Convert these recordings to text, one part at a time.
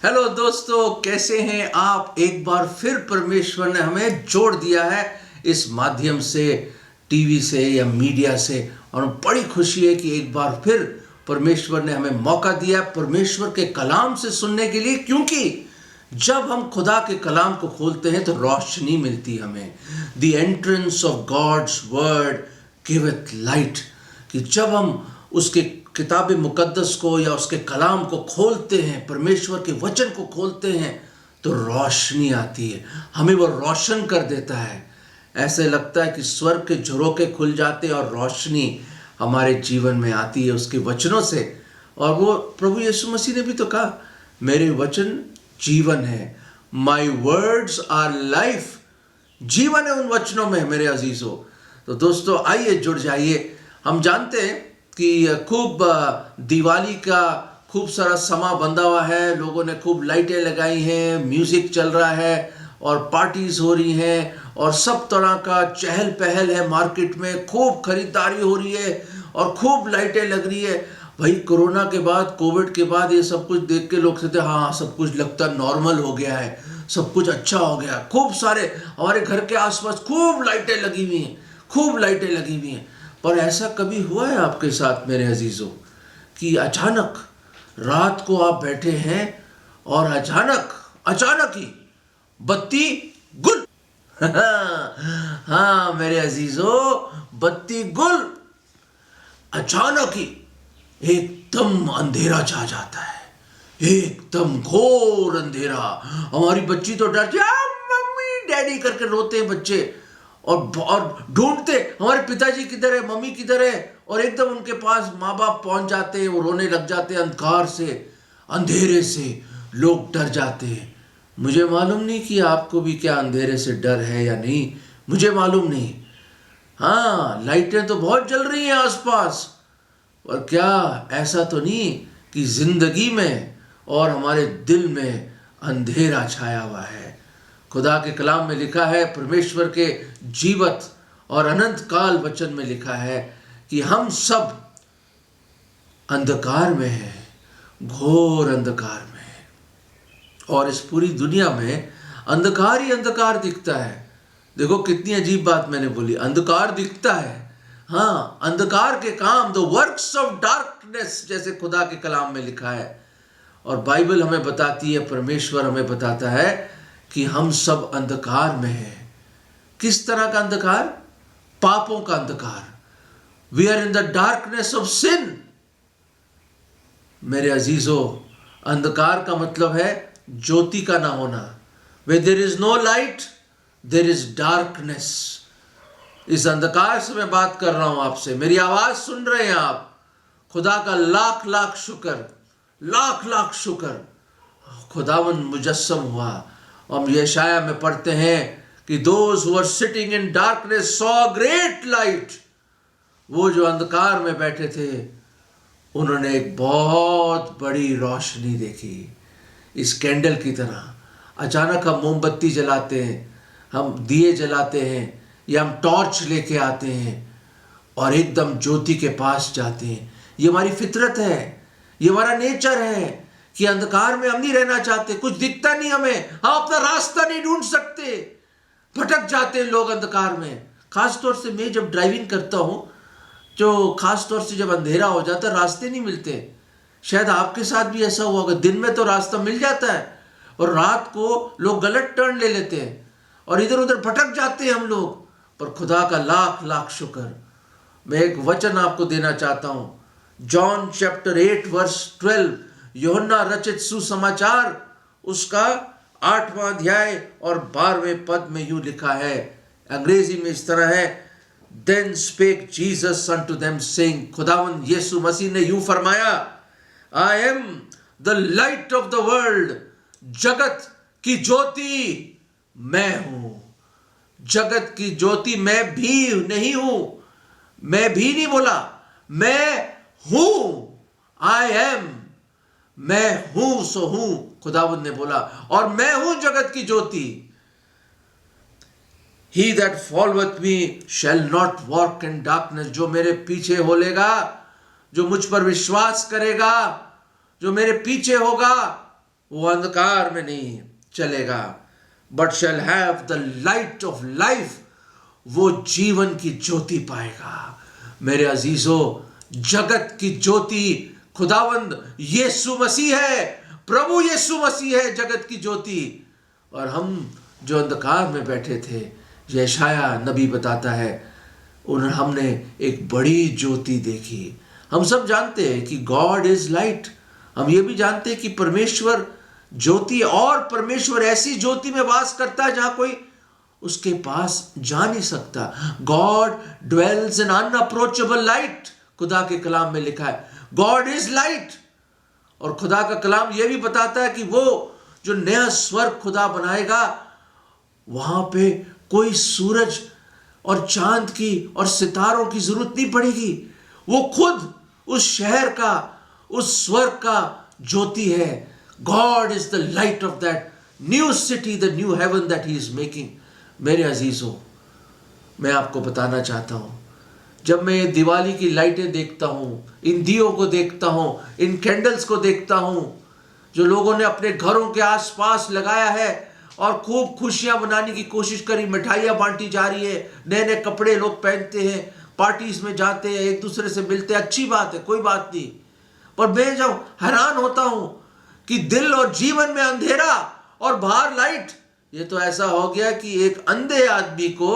Hello दोस्तों, कैसे हैं आप। एक बार फिर परमेश्वर ने हमें जोड़ दिया है इस माध्यम से, टीवी से या मीडिया से, और बड़ी खुशी है कि एक बार फिर परमेश्वर ने हमें मौका दिया परमेश्वर के कलाम से सुनने के लिए। क्योंकि जब हम खुदा के कलाम को खोलते हैं तो रोशनी मिलती हमें। The entrance of God's word giveth light. कि जब हम उसके किताब मुकद्दस को या उसके कलाम को खोलते हैं, परमेश्वर के वचन को खोलते हैं, तो रोशनी आती है, हमें वो रोशन कर देता है। ऐसे लगता है कि स्वर्ग के झरोखे खुल जाते हैं और रोशनी हमारे जीवन में आती है उसके वचनों से। और वो प्रभु यीशु मसीह ने भी तो कहा, मेरे वचन जीवन है, माई वर्ड्स आर लाइफ। जीवन है उन वचनों में मेरे अजीजों। तो दोस्तों आइए जुड़ जाइए। हम जानते हैं कि खूब दिवाली का खूब सारा समा बंधा हुआ है, लोगों ने खूब लाइटें लगाई हैं, म्यूजिक चल रहा है और पार्टीज हो रही हैं और सब तरह का चहल पहल है मार्केट में, खूब खरीदारी हो रही है और खूब लाइटें लग रही है। भाई कोरोना के बाद, कोविड के बाद ये सब कुछ देख के लोग कहते हैं हाँ सब कुछ लगता नॉर्मल हो गया है, सब कुछ अच्छा हो गया। खूब सारे हमारे घर के आसपास खूब लाइटें लगी हुई हैं, खूब लाइटें लगी हुई हैं। पर ऐसा कभी हुआ है आपके साथ मेरे अजीजों कि अचानक रात को आप बैठे हैं और अचानक ही बत्ती गुल। हाँ मेरे अजीजों, बत्ती गुल। अचानक ही एकदम अंधेरा छा जाता है, एकदम घोर अंधेरा। हमारी बच्ची तो डर जाए, मम्मी डैडी करके रोते हैं बच्चे और ढूंढते हमारे पिताजी किधर है, मम्मी किधर है, और एकदम उनके पास माँ बाप पहुंच जाते हैं, वो रोने लग जाते हैं। अंधकार से, अंधेरे से लोग डर जाते हैं। मुझे मालूम नहीं कि आपको भी क्या अंधेरे से डर है या नहीं, मुझे मालूम नहीं। हाँ लाइटें तो बहुत जल रही हैं आसपास, और क्या ऐसा तो नहीं कि जिंदगी में और हमारे दिल में अंधेरा छाया हुआ है। खुदा के कलाम में लिखा है, परमेश्वर के जीवत और अनंत काल वचन में लिखा है कि हम सब अंधकार में हैं, घोर अंधकार में हैं। और इस पूरी दुनिया में अंधकार ही अंधकार दिखता है। देखो कितनी अजीब बात मैंने बोली, अंधकार दिखता है। हाँ, अंधकार के काम, द वर्क्स ऑफ डार्कनेस, जैसे खुदा के कलाम में लिखा है। और बाइबल हमें बताती है, परमेश्वर हमें बताता है कि हम सब अंधकार में हैं। किस तरह का अंधकार? पापों का अंधकार। We are in the darkness of sin. मेरे अजीजों, अंधकार का मतलब है ज्योति का ना होना। Where there is no light, there is darkness। इस अंधकार से मैं बात कर रहा हूं आपसे, मेरी आवाज सुन रहे हैं आप। खुदा का लाख लाख शुक्र, लाख लाख शुक्र, खुदावन मुजस्सम हुआ। हम यशाया में पढ़ते हैं कि those who were sitting in darkness saw great light। वो जो अंधकार में बैठे थे उन्होंने एक बहुत बड़ी रोशनी देखी। इस कैंडल की तरह अचानक हम मोमबत्ती जलाते हैं, हम दिए जलाते हैं, या हम टॉर्च लेके आते हैं और एकदम ज्योति के पास जाते हैं। ये हमारी फितरत है, ये हमारा नेचर है कि अंधकार में हम नहीं रहना चाहते। कुछ दिखता नहीं हमें, हम अपना रास्ता नहीं ढूंढ सकते, भटक जाते हैं लोग अंधकार में। खास तौर से मैं जब ड्राइविंग करता हूं, जो खास तौर से जब अंधेरा हो जाता है, रास्ते नहीं मिलते। शायद आपके साथ भी ऐसा हुआ होगा। दिन में तो रास्ता मिल जाता है और रात को लोग गलत टर्न ले लेते हैं और इधर उधर भटक जाते हैं हम लोग। पर खुदा का लाख लाख शुक्र। मैं एक वचन आपको देना चाहता हूं, जॉन चैप्टर 8 वर्स 12, यूहन्ना रचित सुसमाचार उसका 8वां अध्याय और 12वें पद में यूं लिखा है, अंग्रेजी में इस तरह है, Then spake Jesus unto them saying, खुदावन यीशु मसीह ने यूं फरमाया, I am the light of the world। जगत की ज्योति मैं हूं। जगत की ज्योति मैं भी नहीं हूं, मैं भी नहीं बोला, मैं हूं। I am, मैं हूं सो हूं, खुदावंद ने बोला, और मैं हूं जगत की ज्योति। He that followeth me shall not walk in darkness। जो मेरे पीछे होलेगा, जो मुझ पर विश्वास करेगा, जो मेरे पीछे होगा, वो अंधकार में नहीं चलेगा, but shall have the light of life, वो जीवन की ज्योति पाएगा। मेरे अजीजों, जगत की ज्योति खुदावंद यीशु मसीह है, प्रभु यीशु मसीह है जगत की ज्योति। और हम जो अंधकार में बैठे थे, यशाया नबी बताता है, हमने एक बड़ी ज्योति देखी। हम सब जानते हैं कि गॉड इज लाइट। हम ये भी जानते हैं कि परमेश्वर ज्योति, और परमेश्वर ऐसी ज्योति में वास करता है जहां कोई उसके पास जा नहीं सकता। God dwells in unapproachable light, खुदा के कलाम में लिखा है गॉड इज लाइट। और खुदा का कलाम यह भी बताता है कि वो जो नया स्वर्ग खुदा बनाएगा, वहां पे कोई सूरज और चांद की और सितारों की जरूरत नहीं पड़ेगी। वो खुद उस शहर का, उस स्वर्ग का ज्योति है। God is the light of that new city, the new heaven that he is making. मेरे अजीजों, मैं आपको बताना चाहता हूं, जब मैं ये दिवाली की लाइटें देखता हूं, इन दियों को देखता हूं, इन कैंडल्स को देखता हूं जो लोगों ने अपने घरों के आसपास लगाया है, और खूब खुशियां मनाने की कोशिश करी, मिठाइयां बांटी जा रही है, नए नए कपड़े लोग पहनते हैं, पार्टीज में जाते हैं, एक दूसरे से मिलते हैं, अच्छी बात है, कोई बात नहीं। पर मैं जब हैरान होता हूं कि दिल और जीवन में अंधेरा और बाहर लाइट, ये तो ऐसा हो गया कि एक अंधे आदमी को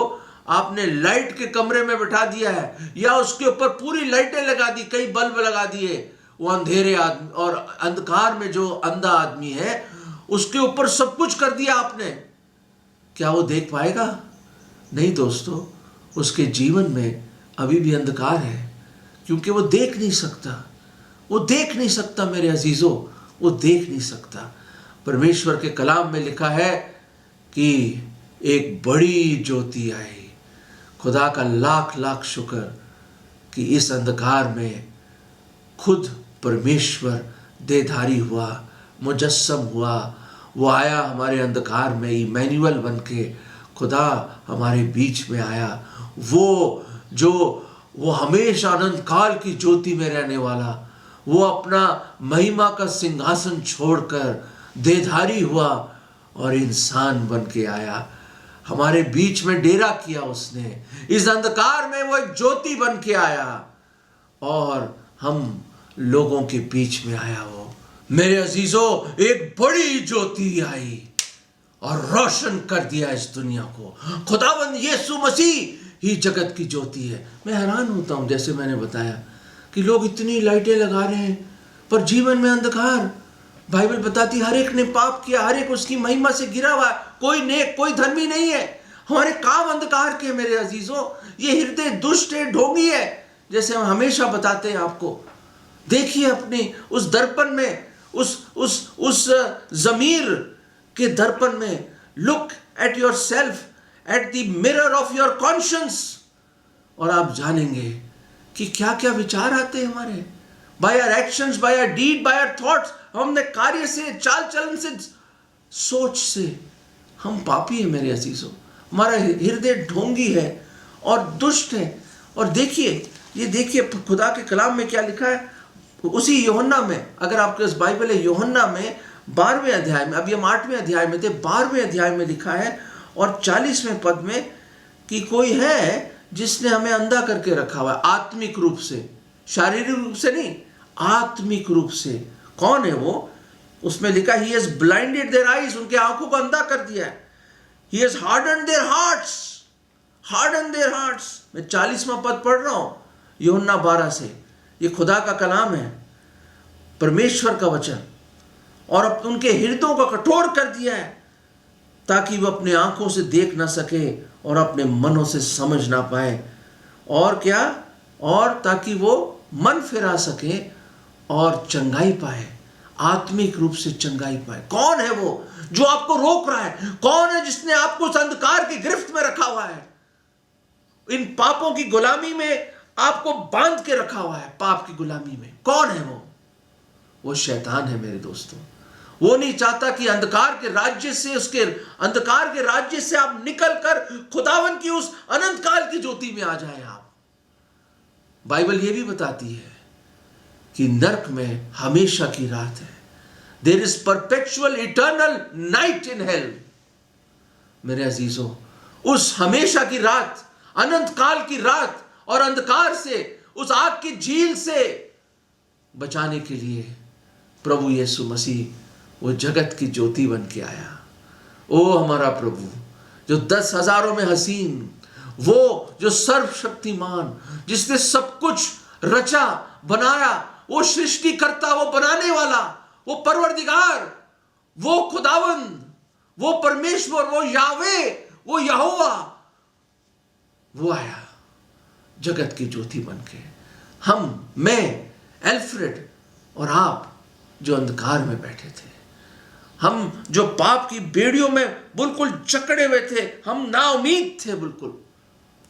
आपने लाइट के कमरे में बैठा दिया है, या उसके ऊपर पूरी लाइटें लगा दी, कई बल्ब लगा दिए। वो अंधेरे आदमी और अंधकार में जो अंधा आदमी है, उसके ऊपर सब कुछ कर दिया आपने। क्या वो देख पाएगा? नहीं दोस्तों, उसके जीवन में अभी भी अंधकार है, क्योंकि वो देख नहीं सकता। वो देख नहीं सकता मेरे अजीजों, वो देख नहीं सकता। परमेश्वर के कलाम में लिखा है कि एक बड़ी ज्योति आई। खुदा का लाख लाख शुक्र कि इस अंधकार में खुद परमेश्वर देहधारी हुआ, मुजस्सम हुआ। वो आया हमारे अंधकार में, इमैनुअल बन के खुदा हमारे बीच में आया। वो हमेशा अनंत काल की ज्योति में रहने वाला, वो अपना महिमा का सिंहासन छोड़कर देहधारी हुआ और इंसान बन के आया, हमारे बीच में डेरा किया उसने। इस अंधकार में वो एक ज्योति बन के आया और हम लोगों के बीच में आया। वो मेरे अजीजों, एक बड़ी ज्योति आई और रोशन कर दिया इस दुनिया को। खुदावंद यीशु मसीह ही जगत की ज्योति है। मैं हैरान होता हूं, जैसे मैंने बताया कि लोग इतनी लाइटें लगा रहे हैं पर जीवन में अंधकार। बाइबल बताती हर एक ने पाप किया, हर एक उसकी महिमा से गिरा हुआ, कोई नेक कोई धर्मी नहीं है। हमारे काम अंधकार के मेरे अजीजों, ये हृदय दुष्ट है, ढोंगी है, जैसे हम हमेशा बताते हैं आपको। देखिए अपने उस दर्पण में, उस जमीर के दर्पण में, look at your self at the mirror of your conscience, और आप जानेंगे कि क्या क्या विचार आते हैं हमारे। By our actions, by our deed, by our thoughts, हमने कार्य से, चाल चलन से, सोच से हम पापी हैं मेरे अजीजों। हमारा हृदय ढोंगी है और दुष्ट है। और देखिए, ये देखिए खुदा के कलाम में क्या लिखा है उसी यूहन्ना में। अगर आपके पास बाइबल है, यूहन्ना में 12वें अध्याय में, अभी हम 8वें अध्याय में थे, 12वें अध्याय में लिखा है और 40वें पद में कि कोई है जिसने हमें अंधा करके रखा हुआ है, आत्मिक रूप से, शारीरिक रूप से नहीं, आत्मिक रूप से। कौन है वो? उसमें लिखा he has blinded their eyes, उनके आंखों को अंधा कर दिया है। He has hardened there hearts, harden there hearts. मैं 40वां पद पढ़ रहा हूं यूहन्ना 12 से। ये खुदा का कलाम है, परमेश्वर का वचन। और अब उनके हृदयों को कठोर कर दिया है ताकि वो अपने आंखों से देख ना सके और अपने मनों से समझ ना पाए, और क्या, और ताकि वो मन फिरा सके और चंगाई पाए, आत्मिक रूप से चंगाई पाए। कौन है वो जो आपको रोक रहा है? कौन है जिसने आपको उस अंधकार की गिरफ्त में रखा हुआ है, इन पापों की गुलामी में आपको बांध के रखा हुआ है? पाप की गुलामी में कौन है वो शैतान है मेरे दोस्तों। वो नहीं चाहता कि अंधकार के राज्य से, उसके अंधकार के राज्य से आप निकलकर खुदावन की उस अनंत काल की ज्योति में आ जाए आप। बाइबल ये भी बताती है कि नरक में हमेशा की रात है, there is perpetual eternal night in hell. मेरे अजीजों, उस हमेशा की रात, अनंत काल की रात और अंधकार से, उस आग की झील से बचाने के लिए प्रभु यीशु मसीह वो जगत की ज्योति बन के आया। ओ हमारा प्रभु, जो 10,000 में हसीन, वो जो सर्वशक्तिमान, जिसने सब कुछ रचा बनाया, वो सृष्टिकर्ता, वो बनाने वाला, वो परवरदिगार, वो खुदावंद, वो परमेश्वर, वो यावे, वो यहोवा, वो आया जगत की ज्योति बन के। हम, मैं, एल्फ्रेड और आप जो अंधकार में बैठे थे, हम जो पाप की बेड़ियों में बिल्कुल जकड़े हुए थे, हम नाउमीद थे, बिल्कुल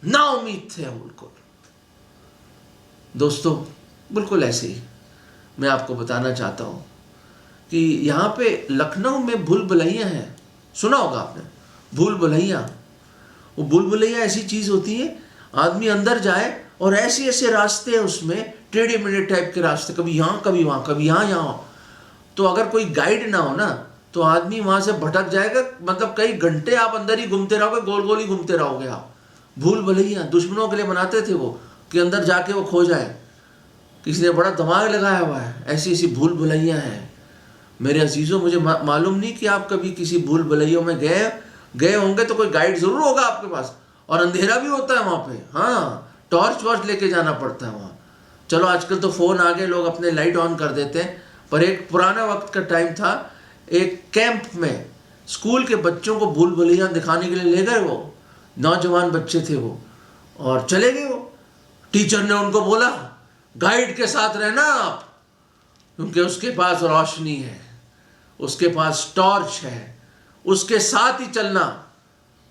नाउमीद थे हम बिल्कुल। दोस्तों, बिल्कुल ऐसे ही मैं आपको बताना चाहता हूं कि यहाँ पे लखनऊ में भूल भुलैया है, सुना होगा आपने, भूल भुलैया। वो भूल भुलैया ऐसी चीज होती है, आदमी अंदर जाए और ऐसे ऐसे रास्ते हैं उसमें, टेढ़े मेढ़े टाइप के रास्ते, कभी यहाँ कभी वहाँ, कभी यहाँ। तो अगर कोई गाइड ना हो ना, तो आदमी वहां से भटक जाएगा, मतलब कई घंटे आप अंदर ही घूमते रहोगे, गोल गोल ही घूमते रहोगे आप। भूल भुलैया दुश्मनों के लिए बनाते थे वो, कि अंदर जाके वो खो जाए। किसी ने बड़ा दिमाग लगाया हुआ है, ऐसी ऐसी भूल भुलैया है। मेरे अजीजों, मुझे मालूम नहीं कि आप कभी किसी भूल भुलैया में गए होंगे, तो कोई गाइड जरूर होगा आपके पास, और अंधेरा भी होता है वहां पे। हाँ, टॉर्च वॉर्च लेके जाना पड़ता है वहां। चलो आजकल तो फोन आ गए, लोग अपने लाइट ऑन कर देते हैं, पर एक पुराना वक्त का टाइम था, एक कैंप में स्कूल के बच्चों को भूल भुलैया दिखाने के लिए ले गए, वो नौजवान बच्चे थे वो, और चले गए वो। टीचर ने उनको बोला, गाइड के साथ रहना आप, क्योंकि उसके पास रोशनी है, उसके पास टॉर्च है, उसके साथ ही चलना।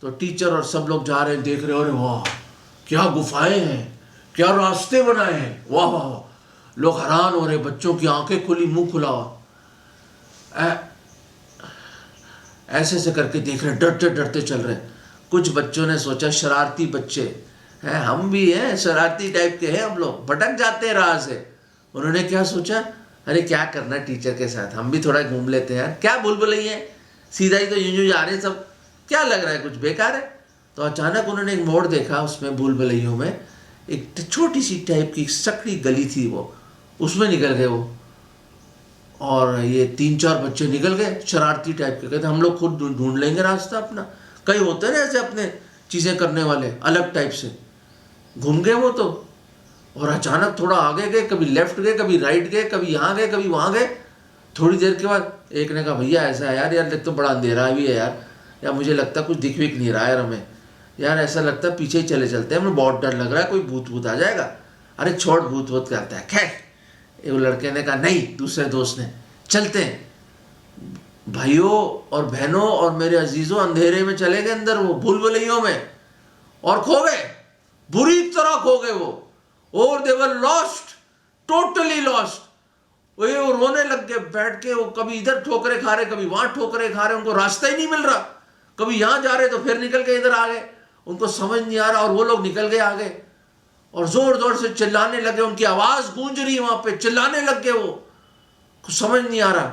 तो टीचर और सब लोग जा रहे हैं, देख रहे हो, अरे वाह क्या गुफाएं हैं, क्या रास्ते बनाए हैं, वाह वाह वाह। लोग हैरान हो रहे, बच्चों की आंखें खुली, मुंह खुला हुआ, ऐसे ऐसे करके देख रहे, डरते डरते चल रहे। कुछ बच्चों ने सोचा, शरारती बच्चे हैं, हम भी हैं, शरारती टाइप के हैं हम लोग, भटक जाते हैं राह से। उन्होंने क्या सोचा, अरे क्या करना टीचर के साथ, हम भी थोड़ा घूम लेते हैं यार, क्या भूल भुलैया है, सीधा ही तो यूं जा रहे हैं सब, क्या लग रहा है कुछ बेकार है। तो अचानक उन्होंने एक मोड़ देखा, उसमें भूल भुलैयों में एक छोटी सी टाइप की सकड़ी गली थी, वो उसमें निकल गए वो। और ये 3-4 बच्चे निकल गए शरारती टाइप के, कहते हम लोग खुद ढूंढ लेंगे रास्ता अपना। कई होते हैं ना ऐसे अपने चीज़ें करने वाले, अलग टाइप से। घूम गए वो तो, और अचानक थोड़ा आगे गए, कभी लेफ्ट गए, कभी राइट गए, कभी यहाँ गए, कभी वहाँ गए। थोड़ी देर के बाद एक ने कहा, भैया ऐसा है यार देख तो बड़ा अंधेरा भी है यार मुझे लगता है कुछ दिख विख नहीं रहा है यार हमें, यार ऐसा लगता है पीछे ही चले चलते हैं, हमें बहुत डर लग रहा है, कोई भूत भूत आ जाएगा। अरे छोड़, भूत भूत करता है। खैर वो लड़के ने कहा, नहीं, दूसरे दोस्त ने, चलते हैं। भाइयों और बहनों और मेरे अजीजों, अंधेरे में चले गए अंदर वो भूल भुलैयों में, और खो गए, बुरी तरह खो गए वो, और दे वर लॉस्ट, टोटली लॉस्ट। वो रोने लग गए बैठ के, वो कभी इधर ठोकरे खा रहे, कभी वहां ठोकरे खा रहे, उनको रास्ता ही नहीं मिल रहा, कभी यहां जा रहे तो फिर निकल के इधर आ गए, उनको समझ नहीं आ रहा, और वो लोग निकल गए आगे, और जोर जोर से चिल्लाने लगे, उनकी आवाज गूंज रही वहां पे, चिल्लाने लग गए वो, कुछ समझ नहीं आ रहा।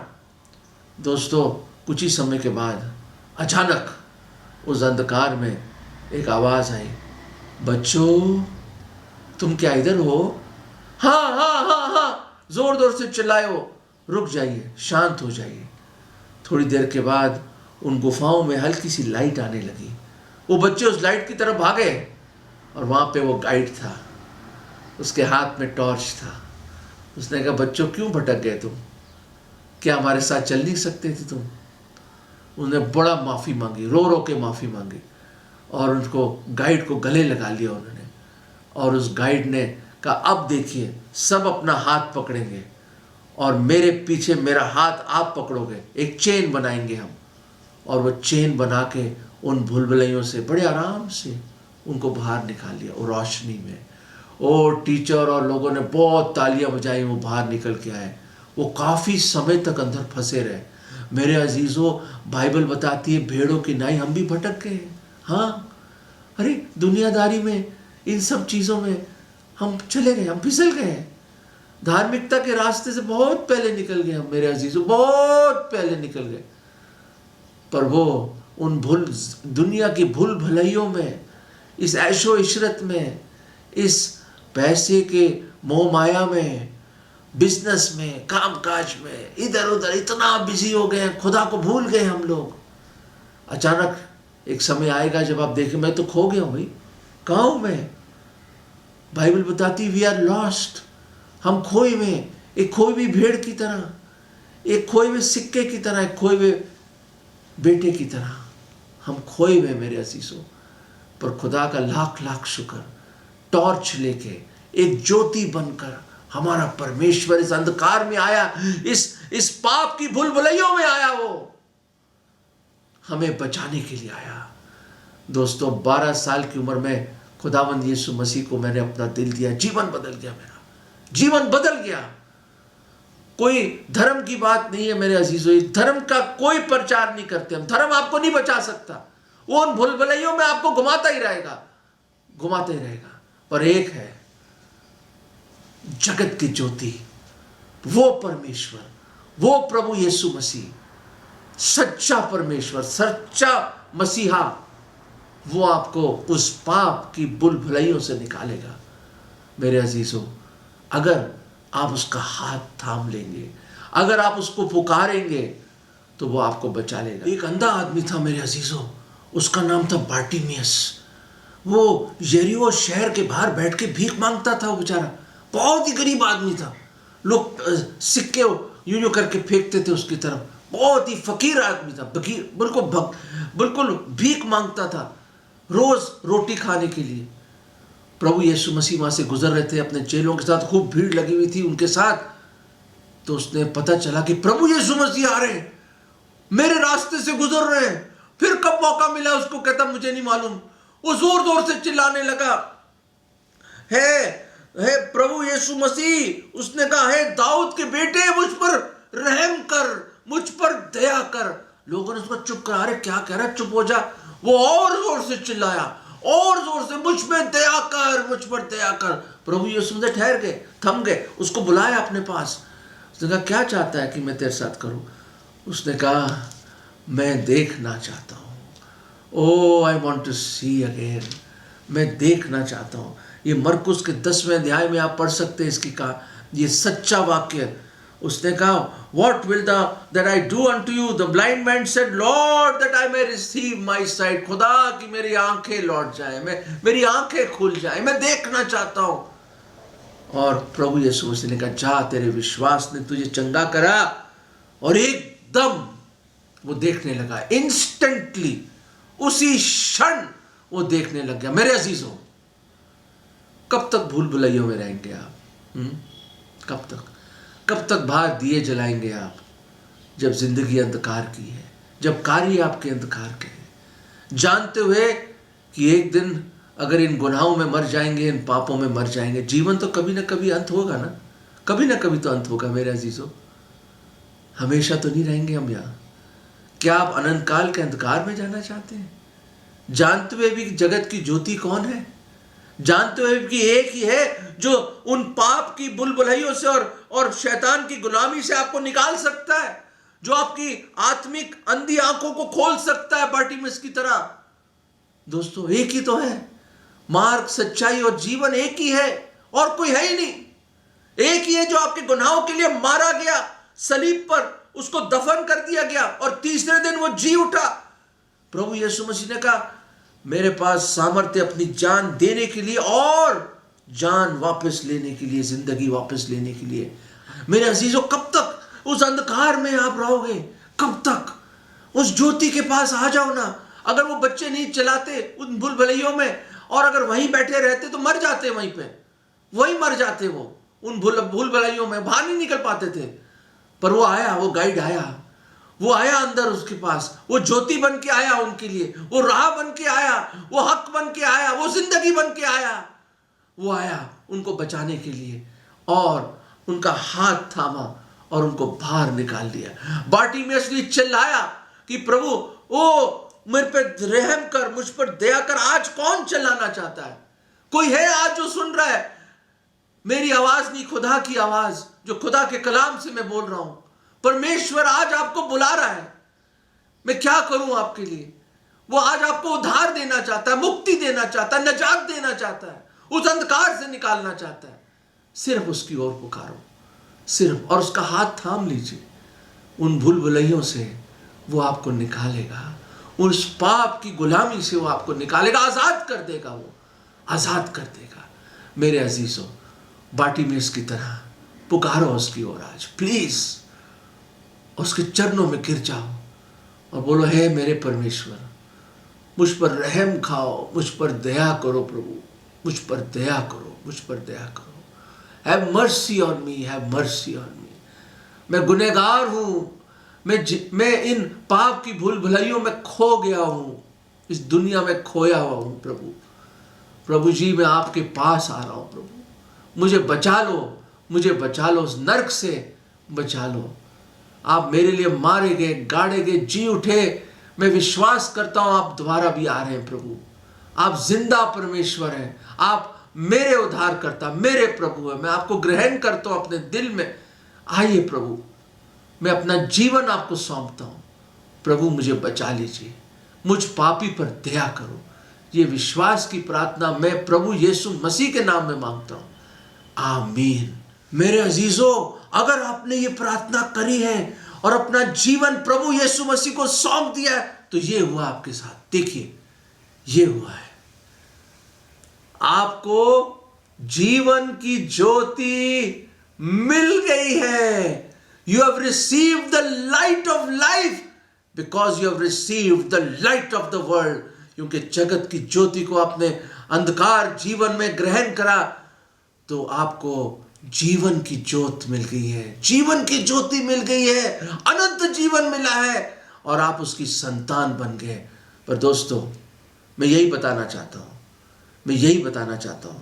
दोस्तों, कुछ ही समय के बाद अचानक उस अंधकार में एक आवाज आई, बच्चों तुम क्या इधर हो? हाँ हाँ हाँ हाँ, जोर जोर से चिल्लाए वो। रुक जाइए, शांत हो जाइए। थोड़ी देर के बाद उन गुफाओं में हल्की सी लाइट आने लगी, वो बच्चे उस लाइट की तरफ भागे, और वहां पे वो गाइड था, उसके हाथ में टॉर्च था। उसने कहा, बच्चों क्यों भटक गए तुम, क्या हमारे साथ चल नहीं सकते थे तुम? उन्होंने बड़ा माफ़ी मांगी, रो रो के माफ़ी मांगी, और उनको गाइड को गले लगा लिया उन्होंने। और उस गाइड ने कहा, अब देखिए सब अपना हाथ पकड़ेंगे, और मेरे पीछे मेरा हाथ आप पकड़ोगे, एक चेन बनाएंगे हम। और वो चेन बना के उन भूल भुलैयों से बड़े आराम से उनको बाहर निकाल लिया, वो रोशनी में। और टीचर और लोगों ने बहुत तालियां बजाई, वो बाहर निकल के आए। वो काफ़ी समय तक अंदर फंसे रहे। मेरे अजीज़ों, बाइबल बताती है, भेड़ों की नाई हम भी भटक गए। हाँ, अरे दुनियादारी में, इन सब चीज़ों में हम चले गए, हम फिसल गए। धार्मिकता के रास्ते से बहुत पहले निकल गए हम मेरे अजीजों, बहुत पहले निकल गए। पर वो उन दुनिया की भूल भलाइयों में, इस ऐशो इशरत में, इस पैसे के मोह माया में, बिजनेस में, कामकाज में, इधर उधर इतना बिजी हो गए हैं, खुदा को भूल गए हम लोग। अचानक एक समय आएगा जब आप देखें मैं तो खो गया हूं भाई, कहाँ हूं मैं? बाइबल बताती वी आर लॉस्ट, हम खोए हुए, एक खोई हुई भेड़ की तरह, एक खोए हुए सिक्के की तरह, एक खोए हुए बेटे की तरह हम खोए हुए मेरे अजीजों। पर खुदा का लाख लाख शुक्र, टॉर्च लेके एक ज्योति बनकर हमारा परमेश्वर इस अंधकार में आया, इस पाप की भूलभुलैयों में आया, वो हमें बचाने के लिए आया। दोस्तों 12 साल की उम्र में खुदावंद यीशु मसीह को मैंने अपना दिल दिया, जीवन बदल गया, मेरा जीवन बदल गया। कोई धर्म की बात नहीं है मेरे अजीजों, धर्म का कोई प्रचार नहीं करते हम, धर्म आपको नहीं बचा सकता, वो उन भूलभुलैयों में आपको घुमाता ही रहेगा, घुमाता ही रहेगा। पर एक है जगत की ज्योति, वो परमेश्वर, वो प्रभु यीशु मसीह, सच्चा परमेश्वर, सच्चा मसीहा, वो आपको उस पाप की भूलभुलैयों से निकालेगा मेरे अजीजों। अगर आप उसका हाथ थाम लेंगे, अगर आप उसको पुकारेंगे तो वो आपको बचा लेगा। एक अंधा आदमी था मेरे अजीजों, उसका नाम था बार्टिमियस। वो यरीहो शहर के बाहर बैठ के भीख मांगता था, वो बेचारा बहुत ही गरीब आदमी था। लोग सिक्के यूं करके फेंकते थे उसकी तरफ, बहुत ही फकीर आदमी था, बिल्कुल भीख मांगता था रोज रोटी खाने के लिए। प्रभु यीशु मसीह वहां से गुजर रहे थे अपने चेलों के साथ, खूब भीड़ लगी हुई थी उनके साथ। तो उसने पता चला कि प्रभु यीशु मसीह आ रहे हैं, मेरे रास्ते से गुजर रहे हैं। फिर कब मौका मिला उसको, कहता मुझे नहीं मालूम। वो जोर जोर से चिल्लाने लगा, हे प्रभु यीशु मसीह, उसने कहा, हे दाऊद के बेटे, मुझ पर रहम कर, मुझ पर दया कर। लोगों ने उसको चुप करा, अरे क्या कह रहा है, चुप हो जा। वो और जोर से चिल्लाया, और जोर से, मुझ पे दया कर, मुझ पर दया कर। प्रभु यीशु मसीह ठहर गए, थम गए, उसको बुलाया अपने पास। उसने कहा क्या चाहता है कि मैं तेरे साथ करूं? उसने कहा मैं देखना चाहता हूं, oh I want to see again, मैं देखना चाहता हूं। ये मरकुस के 10वें अध्याय में आप पढ़ सकते हैं इसकी कहा, ये सच्चा वाक्य। उसने कहा, what will that I do unto you? The blind man said, Lord, that I may receive my sight. खुदा कि मेरी आंखें लौट जाए, मेरी आंखें खुल जाए, मैं देखना चाहता हूं। और प्रभु यीशु मसीह ने कहा, जा, तेरे विश्वास ने तुझे चंगा करा। और एकदम वो देखने लगा, इंस्टेंटली, उसी क्षण वो देखने लग गया। मेरे अजीजों, कब तक भूल भुलैयों में रहेंगे आप? कब तक बाहर दिए जलाएंगे आप? जब जिंदगी अंधकार की है, जब कार्य आपके अंधकार के हैं, जानते हुए कि एक दिन अगर इन गुनाहों में मर जाएंगे, इन पापों में मर जाएंगे, जीवन तो कभी ना कभी अंत होगा ना, कभी ना कभी तो अंत होगा मेरे अजीजों। हमेशा तो नहीं रहेंगे हम यहाँ। क्या आप अनंत काल के अंधकार में जाना चाहते हैं? जानते हुए भी जगत की ज्योति कौन है, जानते हुए कि एक ही है जो उन पाप की बुलबुलाइयों से और शैतान की गुलामी से आपको निकाल सकता है, जो आपकी आत्मिक अंधी आंखों को खोल सकता है बार्टिमेस की तरह। दोस्तों, एक ही तो है मार्ग, सच्चाई और जीवन, एक ही है, और कोई है ही नहीं। एक ही है जो आपके गुनाहों के लिए मारा गया सलीब पर, उसको दफन कर दिया गया और तीसरे दिन वो जी उठा। प्रभु यीशु मसीह ने कहा, मेरे पास सामर्थ्य अपनी जान देने के लिए और जान वापस लेने के लिए, जिंदगी वापस लेने के लिए। मेरे अजीजों, कब तक उस अंधकार में आप रहोगे? कब तक? उस ज्योति के पास आ जाओ ना। अगर वो बच्चे नहीं चलाते उन भूल भुलैयों में, और अगर वहीं बैठे रहते तो मर जाते, वहीं पे वहीं मर जाते, वो उन भूल भुलैयों में बाहर नहीं निकल पाते थे। पर वो आया, वो गाइड आया, वो आया अंदर उसके पास, वो ज्योति बन के आया उनके लिए, वो राह बन के आया, वो हक बन के आया, वो जिंदगी बन के आया। वो आया उनको बचाने के लिए और उनका हाथ थामा और उनको बाहर निकाल दिया। बार्टिमेस ने चिल्लाया कि प्रभु, ओ मेरे पे रहम कर, मुझ पर दया कर। आज कौन चिल्लाना चाहता है? कोई है आज जो सुन रहा है? मेरी आवाज नहीं, खुदा की आवाज, जो खुदा के कलाम से मैं बोल रहा हूं। परमेश्वर आज आपको बुला रहा है। मैं क्या करूं आपके लिए? वो आज आपको उद्धार देना चाहता है, मुक्ति देना चाहता है, निजात देना चाहता है, उस अंधकार से निकालना चाहता है। सिर्फ उसकी ओर पुकारो, सिर्फ, और उसका हाथ थाम लीजिए। उन भूल भुलैयों से वो आपको निकालेगा, उस पाप की गुलामी से वो आपको निकालेगा, आजाद कर देगा, वो आजाद कर देगा। मेरे अजीजों, बार्टिमेउस की तरह पुकारो उसकी ओर आज, प्लीज उसके चरणों में गिर जाओ और बोलो, हे मेरे परमेश्वर, मुझ पर रहम खाओ, मुझ पर दया करो प्रभु, मुझ पर दया करो, मुझ पर दया करो। Have mercy on me, have mercy on me. मैं गुनहगार हूं, मैं इन पाप की भूल भुलैयों में खो गया हूं, इस दुनिया में खोया हुआ हूं प्रभु। प्रभु जी, मैं आपके पास आ रहा हूं प्रभु, मुझे बचा लो, मुझे बचा लो, उस नर्क से बचा लो। आप मेरे लिए मारे गए, गाड़े गए, जी उठे। मैं विश्वास करता हूं आप दोबारा भी आ रहे हैं प्रभु। आप जिंदा परमेश्वर हैं, आप मेरे उद्धारकर्ता, मेरे प्रभु हैं। मैं आपको ग्रहण करता हूं अपने दिल में। आइए प्रभु, मैं अपना जीवन आपको सौंपता हूं। प्रभु मुझे बचा लीजिए, मुझ पापी पर दया करो। ये विश्वास की प्रार्थना मैं प्रभु यीशु मसीह के नाम में मांगता हूं, आमीन। मेरे अजीजों, अगर आपने ये प्रार्थना करी है और अपना जीवन प्रभु यीशु मसीह को सौंप दिया है, तो ये हुआ आपके साथ। देखिए, ये हुआ है। आपको जीवन की ज्योति मिल गई है। You have received the light of life because you have received the light of the world. क्योंकि जगत की ज्योति को आपने अंधकार जीवन में ग्रहण करा, तो आपको जीवन की ज्योत मिल गई है, जीवन की ज्योति मिल गई है, अनंत जीवन मिला है और आप उसकी संतान बन गए। पर दोस्तों, मैं यही बताना चाहता हूं, मैं यही बताना चाहता हूं,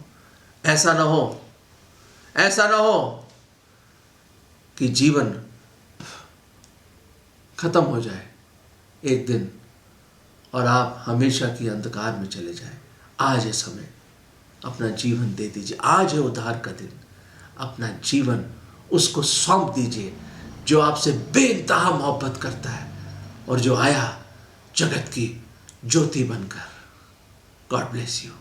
ऐसा ना हो कि जीवन खत्म हो जाए एक दिन और आप हमेशा की अंधकार में चले जाएं। आज है समय, अपना जीवन दे दीजिए। आज है उद्धार का दिन, अपना जीवन उसको सौंप दीजिए जो आपसे बेइंतहा मोहब्बत करता है और जो आया जगत की ज्योति बनकर। God bless you.